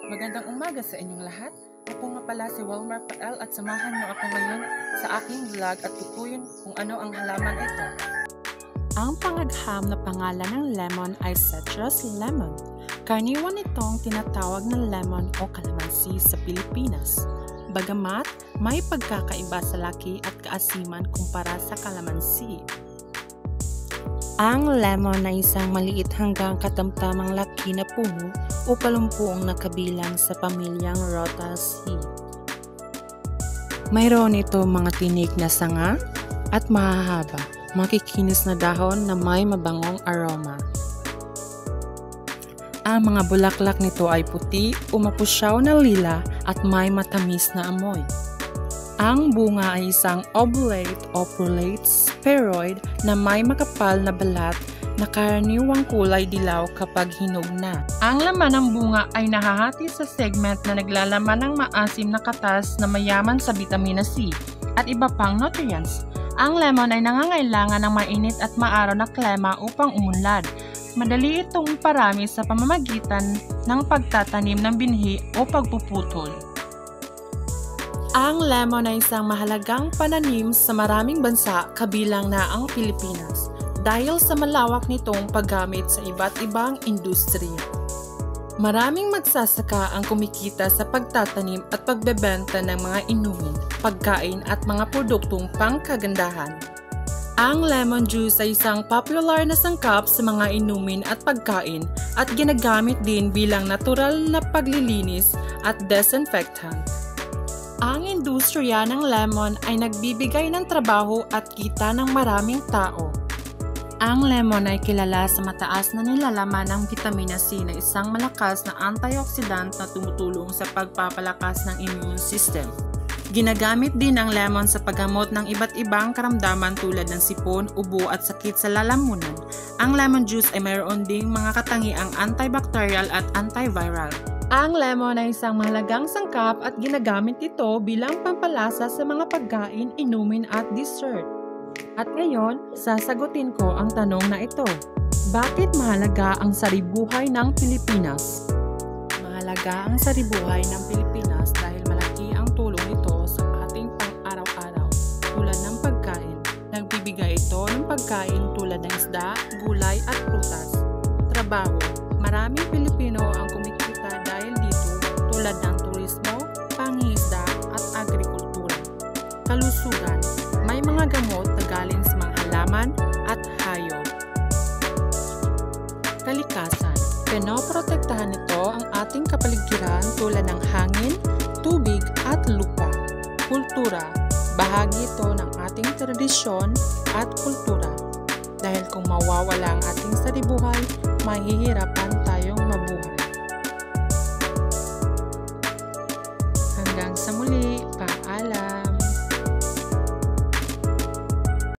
Magandang umaga sa inyong lahat. Ako nga pala si Walmar Pael at samahan niyo ako ngayon sa aking vlog at tukuyin kung ano ang halaman ito. Ang pangagham na pangalan ng lemon ay citrus lemon. Karaniwan itong tinatawag na lemon o kalamansi sa Pilipinas. Bagamat may pagkakaiba sa laki at kaasiman kumpara sa kalamansi. Ang lemon ay isang maliit hanggang katamtamang laki na puno o palumpong na kabilang sa pamilyang Rhotaceae. Mayroon ito mga tinik na sanga at mahahaba, makikinis na dahon na may mabangong aroma. Ang mga bulaklak nito ay puti o mapusyaw na lila at may matamis na amoy. Ang bunga ay isang obulate o prolate spheroid na may makapal na balat na karaniwang kulay dilaw kapag hinog na. Ang laman ng bunga ay nahahati sa segment na naglalaman ng maasim na katas na mayaman sa vitamina C at iba pang nutrients. Ang lemon ay nangangailangan ng mainit at maaraw na klima upang umunlad. Madali itong parami sa pamamagitan ng pagtatanim ng binhi o pagpuputol. Ang lemon ay isang mahalagang pananim sa maraming bansa kabilang na ang Pilipinas dahil sa malawak nitong paggamit sa iba't ibang industriya. Maraming magsasaka ang kumikita sa pagtatanim at pagbebenta ng mga inumin, pagkain at mga produktong pangkagandahan. Ang lemon juice ay isang popular na sangkap sa mga inumin at pagkain at ginagamit din bilang natural na paglilinis at disinfectant. Ang industriya ng lemon ay nagbibigay ng trabaho at kita ng maraming tao. Ang lemon ay kilala sa mataas na nilalaman ng vitamina C na isang malakas na antioxidant na tumutulong sa pagpapalakas ng immune system. Ginagamit din ang lemon sa paggamot ng iba't ibang karamdaman tulad ng sipon, ubo at sakit sa lalamunan. Ang lemon juice ay mayroon ding mga katangiang antibacterial at antiviral. Ang lemon ay isang mahalagang sangkap at ginagamit ito bilang pampalasa sa mga pagkain, inumin at dessert. At ngayon, sasagutin ko ang tanong na ito. Bakit mahalaga ang saribuhay ng Pilipinas? Mahalaga ang saribuhay ng Pilipinas dahil malaki ang tulong nito sa ating pang-araw-araw tulad ng pagkain. Nagbibigay ito ng pagkain tulad ng isda, gulay at prutas. Trabaho. Maraming Pilipino ang kumikita dahil dito tulad ng turismo, pangingisda at agrikultura. Kalusugan. May mga gamot na galing sa mga halaman at hayop. Kalikasan. Pinoprotektahan nito ang ating kapaligiran tulad ng hangin, tubig at lupa. Kultura. Bahagi ito ng ating tradisyon at kultura. Dahil kung mawawala ang ating saribuhay, mahihirap